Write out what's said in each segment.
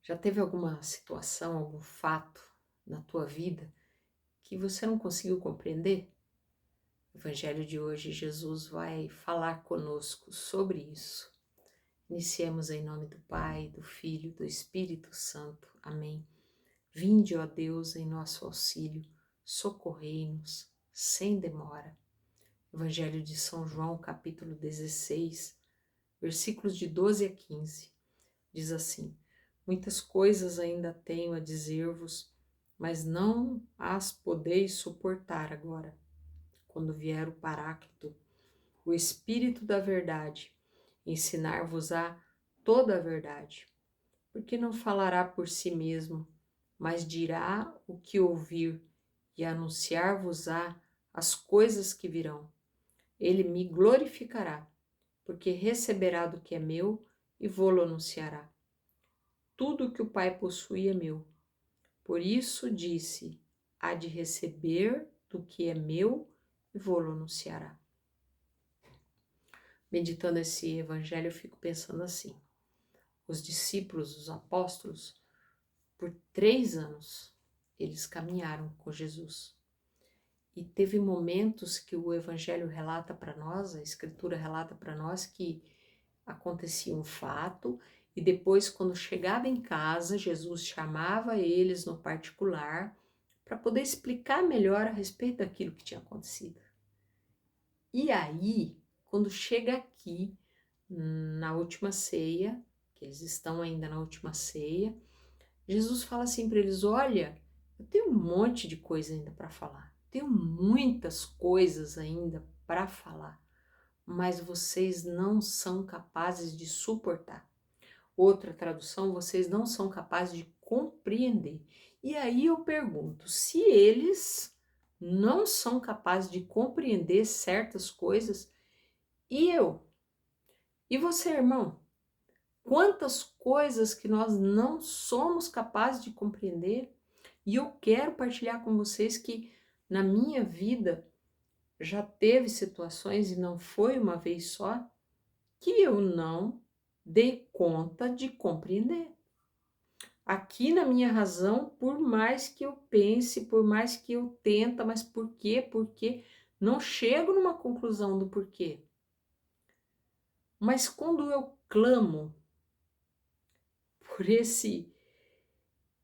Já teve alguma situação, algum fato na tua vida que você não conseguiu compreender? No Evangelho de hoje, Jesus vai falar conosco sobre isso. Iniciemos em nome do Pai, do Filho, do Espírito Santo. Amém. Vinde, ó Deus, em nosso auxílio, socorrei-nos sem demora. Evangelho de São João, capítulo 16, versículos de 12 a 15. Diz assim: muitas coisas ainda tenho a dizer-vos, mas não as podeis suportar agora. Quando vier o Paráclito, o Espírito da verdade, ensinar-vos-á toda a verdade, porque não falará por si mesmo, mas dirá o que ouvir e anunciar-vos-á as coisas que virão. Ele me glorificará, porque receberá do que é meu e vô-lo anunciará. Tudo o que o Pai possui é meu. Por isso disse: há de receber do que é meu e vô-lo anunciará. Meditando esse evangelho, eu fico pensando assim: os discípulos, os apóstolos, por 3 anos, eles caminharam com Jesus. E teve momentos que o evangelho relata para nós, a escritura relata para nós que acontecia um fato e depois, quando chegava em casa, Jesus chamava eles no particular para poder explicar melhor a respeito daquilo que tinha acontecido. E aí, quando chega aqui, na última ceia, que eles estão ainda na última ceia, Jesus fala assim para eles: olha, eu tenho um monte de coisa ainda para falar, tenho muitas coisas ainda para falar, mas vocês não são capazes de suportar. Outra tradução: vocês não são capazes de compreender. E aí eu pergunto, se eles não são capazes de compreender certas coisas, e eu? E você, irmão? Quantas coisas que nós não somos capazes de compreender? E eu quero partilhar com vocês que na minha vida já teve situações, e não foi uma vez só, que eu não dei conta de compreender. Aqui na minha razão, por mais que eu pense, por mais que eu tenta, mas por quê? Porque não chego numa conclusão do porquê. Mas quando eu clamo por esse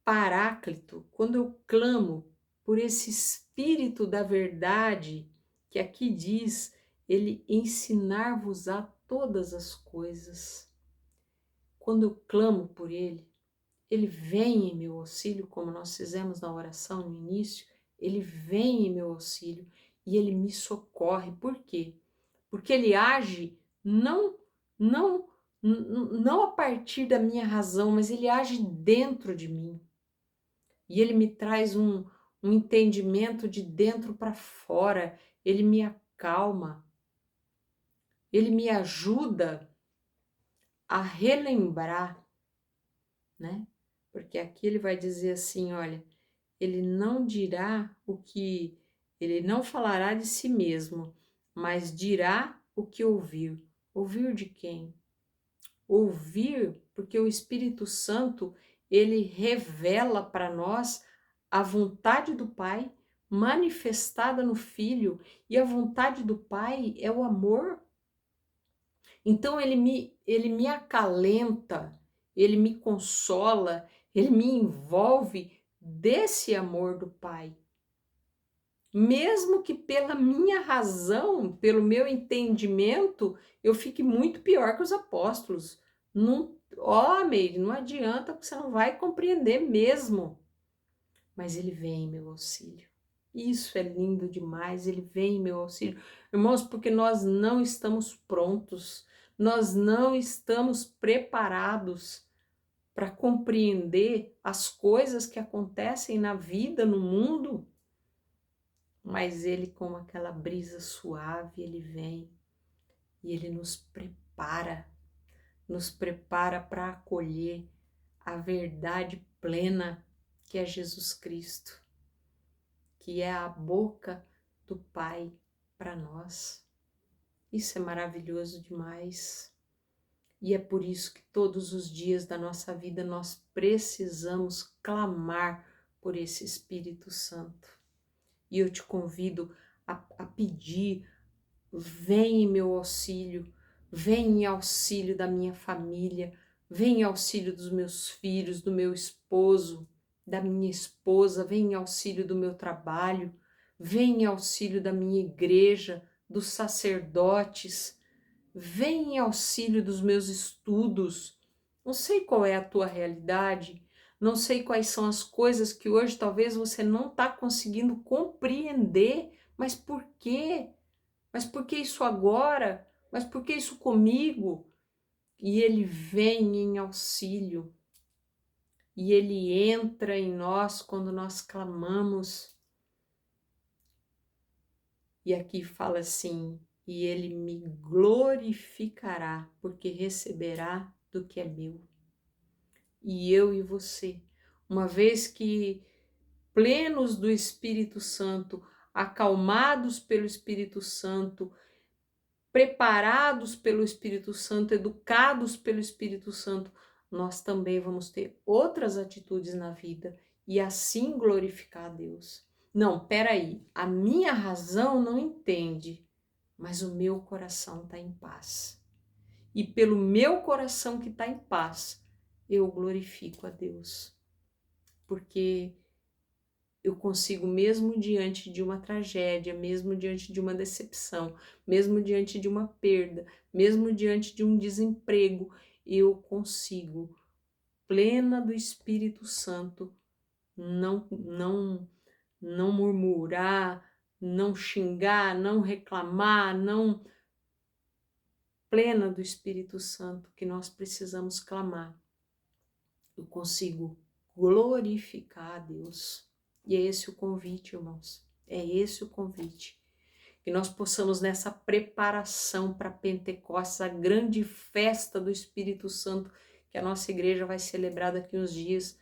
Paráclito, quando eu clamo por esse Espírito da verdade, que aqui diz, ele ensinar-vos-á todas as coisas. Quando eu clamo por ele, ele vem em meu auxílio, como nós fizemos na oração no início, ele vem em meu auxílio e ele me socorre. Por quê? Porque ele age não, não a partir da minha razão, mas ele age dentro de mim. E ele me traz um entendimento de dentro para fora, ele me acalma, ele me ajuda a relembrar, né? Porque aqui ele vai dizer assim, olha, ele não dirá o que, ele não falará de si mesmo, mas dirá o que ouvir. Ouvir de quem? Ouvir, porque o Espírito Santo, ele revela para nós a vontade do Pai manifestada no Filho, e a vontade do Pai é o amor. Então ele me acalenta, ele me consola, ele me envolve desse amor do Pai. Mesmo que pela minha razão, pelo meu entendimento, eu fique muito pior que os apóstolos. Não, Meire, não adianta, porque você não vai compreender mesmo. Mas ele vem em meu auxílio. Isso é lindo demais, ele vem em meu auxílio. Irmãos, porque nós não estamos prontos, nós não estamos preparados para compreender as coisas que acontecem na vida, no mundo. Mas ele, como aquela brisa suave, ele vem e ele nos prepara para acolher a verdade plena que é Jesus Cristo, que é a boca do Pai para nós. Isso é maravilhoso demais. E é por isso que todos os dias da nossa vida nós precisamos clamar por esse Espírito Santo. E eu te convido a pedir: vem em meu auxílio, vem em auxílio da minha família, vem em auxílio dos meus filhos, do meu esposo, da minha esposa, vem em auxílio do meu trabalho, vem em auxílio da minha igreja, dos sacerdotes, vem em auxílio dos meus estudos. Não sei qual é a tua realidade, não sei quais são as coisas que hoje talvez você não está conseguindo compreender, mas por quê? Mas por que isso agora? Mas por que isso comigo? E ele vem em auxílio, e ele entra em nós quando nós clamamos. E aqui fala assim: e ele me glorificará, porque receberá do que é meu. E eu e você, uma vez que plenos do Espírito Santo, acalmados pelo Espírito Santo, preparados pelo Espírito Santo, educados pelo Espírito Santo, nós também vamos ter outras atitudes na vida e assim glorificar a Deus. Não, peraí, a minha razão não entende, mas o meu coração está em paz. E pelo meu coração que está em paz, eu glorifico a Deus. Porque eu consigo, mesmo diante de uma tragédia, mesmo diante de uma decepção, mesmo diante de uma perda, mesmo diante de um desemprego, eu consigo, plena do Espírito Santo, não murmurar, não xingar, não reclamar, não plena do Espírito Santo, que nós precisamos clamar. Eu consigo glorificar a Deus. E é esse o convite, irmãos. É esse o convite. Que nós possamos, nessa preparação para Pentecostes, a grande festa do Espírito Santo, que a nossa igreja vai celebrar daqui uns dias,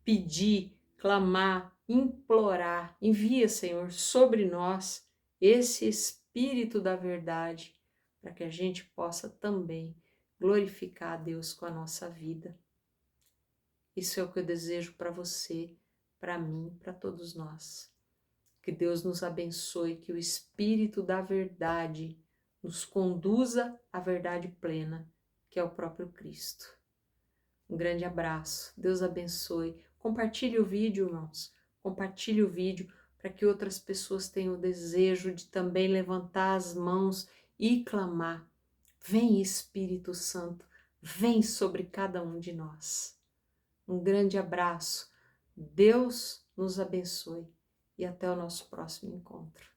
pedir, clamar, implorar. Envia, Senhor, sobre nós esse Espírito da verdade, para que a gente possa também glorificar a Deus com a nossa vida. Isso é o que eu desejo para você, para mim, para todos nós. Que Deus nos abençoe, que o Espírito da verdade nos conduza à verdade plena, que é o próprio Cristo. Um grande abraço, Deus abençoe. Compartilhe o vídeo, irmãos. Compartilhe o vídeo para que outras pessoas tenham o desejo de também levantar as mãos e clamar. Vem, Espírito Santo, vem sobre cada um de nós. Um grande abraço, Deus nos abençoe e até o nosso próximo encontro.